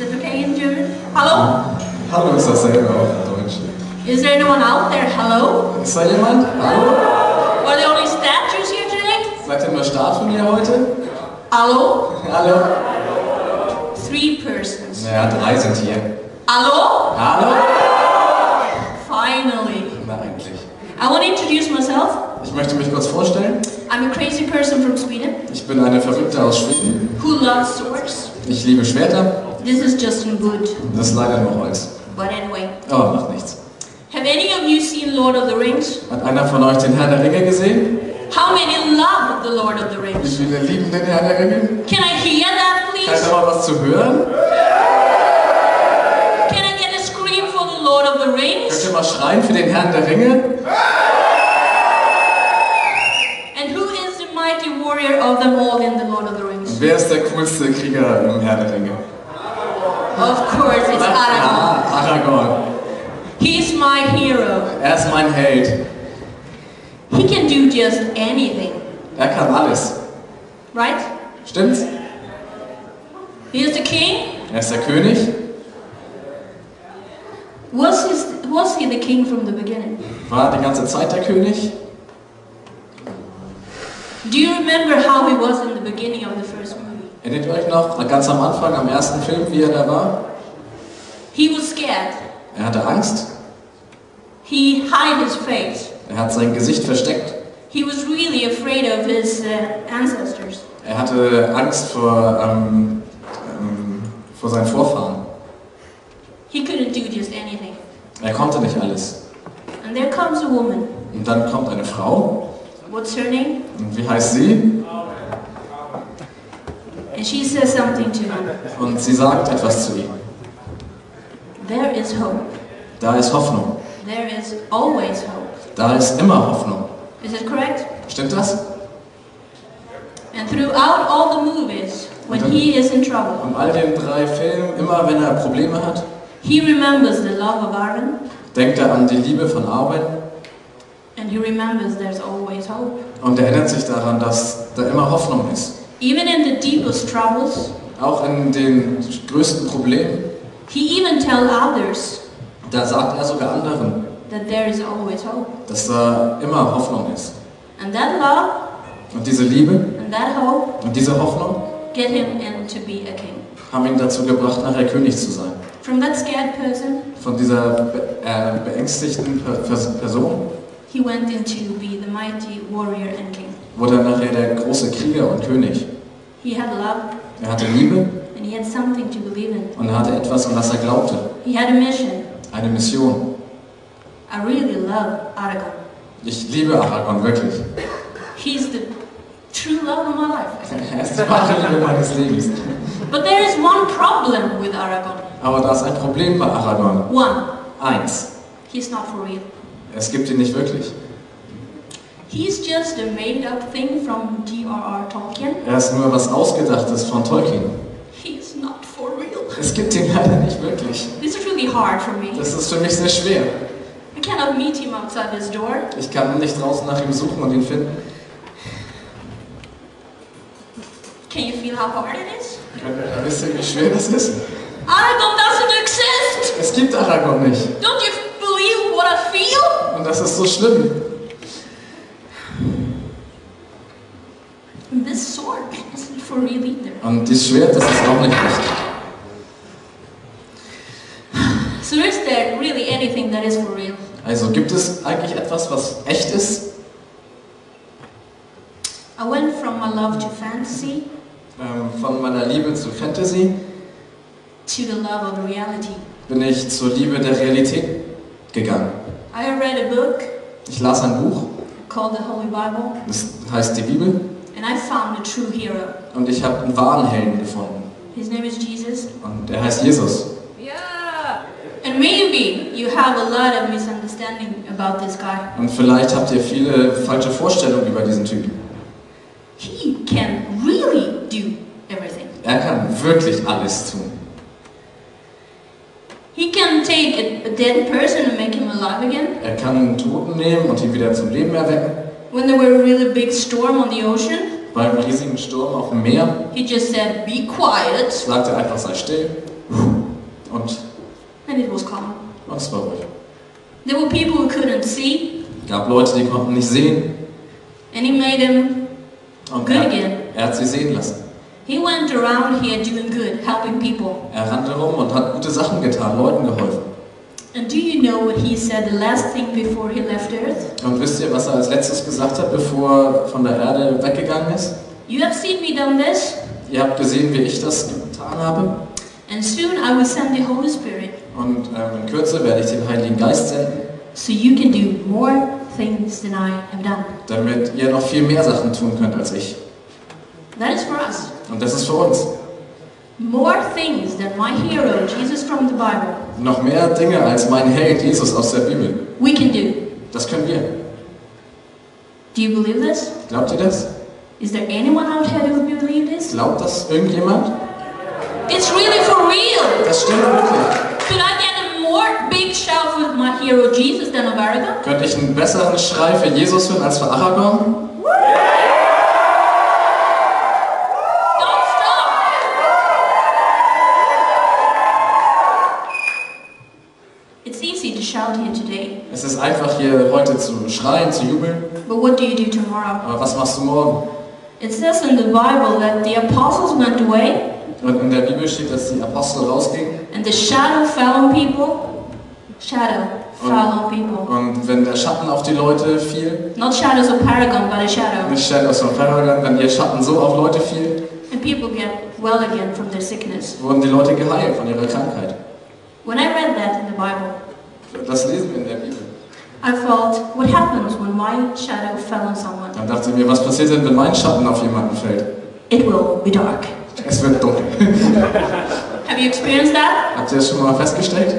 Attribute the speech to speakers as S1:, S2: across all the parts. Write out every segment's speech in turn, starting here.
S1: that okay in German? Hallo?
S2: Hallo ist dasselbe auch in Deutsch.
S1: Is there anyone out there? Hello?
S2: Ist da jemand? Hallo?
S1: Are there only statues here today?
S2: Seid ihr nur Statuen hier heute?
S1: Hallo?
S2: Hallo?
S1: 3 persons.
S2: Naja, 3 sind hier.
S1: Hallo?
S2: Hallo?
S1: Finally.
S2: Na eigentlich.
S1: I want to introduce myself.
S2: Ich möchte mich kurz vorstellen.
S1: I'm a crazy person from Sweden
S2: Ich bin eine Verrückte aus Schweden.
S1: who loves swords.
S2: Ich liebe Schwerter.
S1: This is just in wood.
S2: Das ist leider nur Holz.
S1: But anyway.
S2: Aber macht nichts.
S1: Have any of you seen Lord of the Rings?
S2: Hat einer von euch den Herrn der Ringe gesehen?
S1: How many love the Lord of the
S2: Wie
S1: Rings?
S2: viele lieben den Herrn der Ringe?
S1: Can I hear that,
S2: Kann ich
S1: please?
S2: da mal was zu hören?
S1: Can I get a scream for the Lord of the
S2: Könnt
S1: Rings?
S2: ihr mal schreien für den Herrn der Ringe?
S1: And who is the mighty warrior of them all in the Lord of the Rings?
S2: Wer ist der coolste Krieger im Herrn der Ringe?
S1: Of course, it's Aragorn.
S2: Ah, Aragorn.
S1: He's my hero.
S2: Er ist mein Held.
S1: He can do just anything,
S2: Er kann alles.
S1: right?
S2: Stimmt's?
S1: He is the king.
S2: Er ist der König.
S1: Was he the king from the beginning?
S2: War die ganze Zeit der König.
S1: Do you remember how he was in the beginning of the first movie?
S2: Erinnert ihr euch noch, ganz am Anfang, am ersten Film, wie er da war?
S1: He was scared.
S2: Er hatte Angst.
S1: He hid his face.
S2: Er hat sein Gesicht versteckt.
S1: He was really afraid of his ancestors.
S2: Er hatte Angst vor seinen Vorfahren.
S1: He couldn't do just anything.
S2: Er konnte nicht alles.
S1: And there comes a woman.
S2: Und dann kommt eine Frau.
S1: What's her name?
S2: Und wie heißt sie?
S1: And she says something to him.
S2: Und sie sagt etwas zu ihm.
S1: There is hope.
S2: Da ist Hoffnung.
S1: There is always hope.
S2: Da ist immer Hoffnung.
S1: Is it correct?
S2: Stimmt das?
S1: And throughout all the movies, when he is in trouble,
S2: In all den 3 Filmen, immer wenn er Probleme hat,
S1: he remembers the love of Arwen,
S2: denkt er an die Liebe von Arwen
S1: and he remembers there's always hope.
S2: und erinnert sich daran, dass da immer Hoffnung ist.
S1: Even in the deepest troubles,
S2: Auch in den größten Problemen,
S1: he even tells others
S2: da sagt er sogar anderen,
S1: that there is always hope.
S2: dass da immer Hoffnung ist.
S1: And that love
S2: Und diese Liebe
S1: and that hope
S2: und diese Hoffnung
S1: get him in to be a king.
S2: haben ihn dazu gebracht, nachher König zu sein.
S1: From that scared person,
S2: Von dieser beängstigten Person
S1: he went in to be the mighty warrior and king.
S2: wurde er nachher der große Krieger und König.
S1: He had love
S2: Er hatte Liebe
S1: and he had something to believe in.
S2: und er hatte etwas, an das er glaubte.
S1: He had a mission.
S2: Eine Mission.
S1: I really love Aragorn.
S2: Ich liebe Aragorn, wirklich.
S1: He's the true love of my life.
S2: Er ist die wahre Liebe meines Lebens.
S1: But there is one problem with Aragorn.
S2: Aber da ist ein Problem bei Aragorn.
S1: One,
S2: Eins.
S1: he's not for real.
S2: Es gibt ihn nicht wirklich.
S1: He's just a made-up thing from J.R.R. Tolkien.
S2: Er ist nur was Ausgedachtes von Tolkien.
S1: He's not for real.
S2: Es gibt ihn leider nicht wirklich.
S1: This is really hard for me.
S2: Das ist für mich sehr schwer.
S1: I cannot meet him outside his door.
S2: Ich kann nicht draußen nach ihm suchen und ihn finden.
S1: Can you feel how hard it is?
S2: Wisst ihr, wie schwer das ist?
S1: Aragorn doesn't exist!
S2: Es gibt Aragorn nicht.
S1: Don't you believe what I feel?
S2: Und das ist so schlimm.
S1: And this sword isn't for real either.
S2: Und dieses Schwert, das ist auch nicht echt.
S1: So is there really anything that is for real?
S2: Also gibt es eigentlich etwas, was echt ist?
S1: I went from my love to fantasy
S2: Von meiner Liebe zu Fantasy
S1: to the love of reality.
S2: bin ich zur Liebe der Realität gegangen.
S1: I read a book
S2: Ich las ein Buch,
S1: called the Holy Bible,
S2: das heißt die Bibel,
S1: and I found a true hero.
S2: und ich habe einen wahren Helden gefunden.
S1: His name is Jesus.
S2: Und er heißt Jesus.
S1: And maybe you have a lot of misunderstanding about this guy.
S2: Und vielleicht habt ihr viele falsche Vorstellungen über diesen Typen.
S1: He can really do everything.
S2: Er kann wirklich alles tun.
S1: He can take a dead person and make him alive again.
S2: Er kann einen Toten nehmen und ihn wieder zum Leben erwecken.
S1: When there were a really big storm on the ocean,
S2: Beim riesigen Sturm auf dem Meer
S1: he just said, "Be quiet,"
S2: sagt er einfach, sei still.
S1: was calm.
S2: Und es war ruhig.
S1: There were people who couldn't see,
S2: Es gab Leute, die konnten nicht sehen.
S1: and he made them
S2: Und
S1: good again.
S2: er hat sie sehen lassen.
S1: He went around here doing good, helping people.
S2: Er rannte rum und hat gute Sachen getan, Leuten geholfen.
S1: And do you know what he said the last thing before he left Earth?
S2: Und wisst ihr, was er als letztes gesagt hat, bevor er von der Erde weggegangen ist?
S1: You have seen me done this,
S2: Ihr habt gesehen, wie ich das getan habe.
S1: and soon I will send the Holy Spirit,
S2: Und in Kürze werde ich den Heiligen Geist senden,
S1: so you can do more things than I have done.
S2: damit ihr noch viel mehr Sachen tun könnt als ich.
S1: That is for us.
S2: Und das ist für uns.
S1: More things than my hero, Jesus from the Bible,
S2: Noch mehr Dinge als mein Held Jesus aus der Bibel.
S1: we can do.
S2: Das können wir.
S1: Do you believe this?
S2: Glaubt ihr das?
S1: Is there anyone out here who believes this?
S2: Glaubt das irgendjemand?
S1: It's really for real.
S2: Das stimmt wirklich.
S1: Could I get a more big shout with my hero Jesus than of Aragon?
S2: Könnte ich einen besseren Schrei für Jesus hören als für Aragorn?
S1: Don't stop. It's easy to shout here today,
S2: Es ist einfach hier heute zu schreien, zu jubeln.
S1: but what do you do tomorrow?
S2: Aber was machst du morgen?
S1: It says in the Bible that the apostles went away
S2: Und in der Bibel steht, dass die Apostel rausgingen.
S1: and the shadow fell on people. Shadow fell on people.
S2: Und wenn der Schatten auf die Leute fiel,
S1: Not shadows of Paragon, but a shadow.
S2: nicht Shadows von Paragon, wenn ihr Schatten so auf Leute fiel,
S1: And people get well again from their sickness.
S2: wurden die Leute geheilt von ihrer Krankheit.
S1: When I read that in the Bible,
S2: Das lesen wir in der Bibel.
S1: I felt, what happens when my shadow fell on someone?
S2: Dann dachte ich mir, was passiert denn, wenn mein Schatten auf jemanden fällt?
S1: It will be dark.
S2: Es wird dunkel.
S1: Have you experienced that?
S2: Habt ihr das schon mal festgestellt?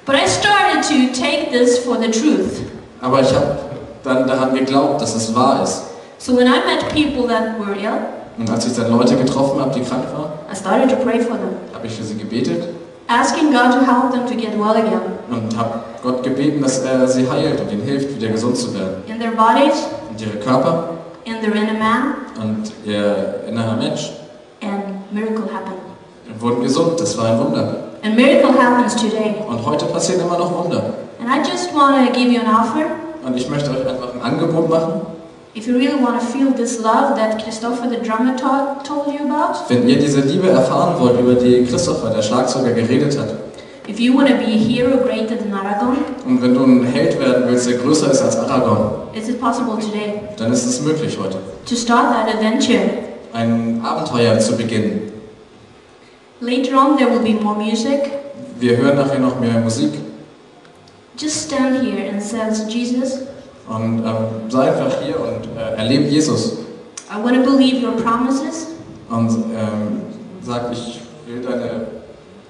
S1: But I started to take this for the truth.
S2: Aber ich habe dann daran geglaubt, dass es wahr ist.
S1: So when I met people that were ill,
S2: Und als ich dann Leute getroffen habe, die krank waren,
S1: I started to pray for them,
S2: habe ich für sie gebetet
S1: asking God to help them to get well again
S2: und habe Gott gebeten, dass er sie heilt und ihnen hilft, wieder gesund zu werden.
S1: in their bodies,
S2: Und ihre Körper
S1: in their inner man,
S2: und ihr innerer Mensch
S1: and miracle happened.
S2: wurden gesund. Das war ein Wunder.
S1: And miracle happens today.
S2: Und heute passieren immer noch Wunder.
S1: And I just want to give you an offer.
S2: Und ich möchte euch einfach ein Angebot machen.
S1: If you really want to feel this love that Christopher the drummer told you about,
S2: Wenn ihr diese Liebe erfahren wollt, über die Christopher, der Schlagzeuger, geredet hat,
S1: if you want to be a hero greater than Aragon,
S2: und wenn du ein Held werden willst, der größer ist als Aragorn,
S1: is it possible today
S2: dann ist es möglich heute,
S1: to start that adventure?
S2: ein Abenteuer zu beginnen.
S1: Later on there will be more music.
S2: Wir hören nachher noch mehr Musik
S1: Just stand here and says, Jesus,
S2: und sei einfach hier und erlebe Jesus
S1: I want to believe your promises.
S2: und sag, ich will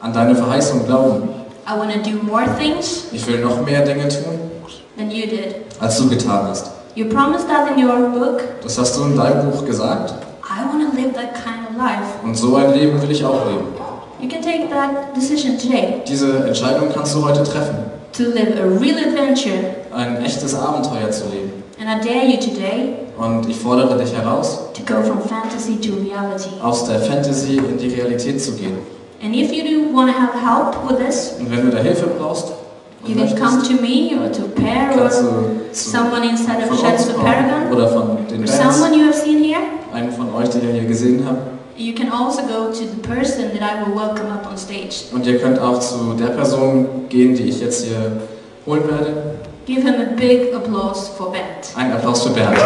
S2: an deine Verheißung glauben.
S1: I want to do more things
S2: Ich will noch mehr Dinge tun,
S1: than you did.
S2: als du getan hast.
S1: You promised that in your book.
S2: Das hast du in deinem Buch gesagt
S1: I want to live that kind of life.
S2: und so ein Leben will ich auch leben.
S1: You can take that decision today
S2: Diese Entscheidung kannst du heute treffen,
S1: to live a real adventure.
S2: ein echtes Abenteuer zu leben.
S1: And I dare you today
S2: Und ich fordere dich heraus,
S1: to go from fantasy to reality.
S2: aus der Fantasy in die Realität zu gehen.
S1: And if you do want to have help with this,
S2: Und wenn du da Hilfe brauchst,
S1: you can come to me or to Per
S2: kannst
S1: or
S2: du zu
S1: someone inside of
S2: von
S1: Shadows
S2: uns
S1: of
S2: kommen
S1: Paragon
S2: oder von den
S1: or
S2: Bands,
S1: someone you have seen here.
S2: einen von euch, die ihr hier gesehen habt.
S1: You can also go to the person that I will welcome up on stage.
S2: Und ihr könnt auch zu der Person gehen, die ich jetzt hier holen werde.
S1: Give him a big applause for Bent.
S2: Einen Applaus für Bernd.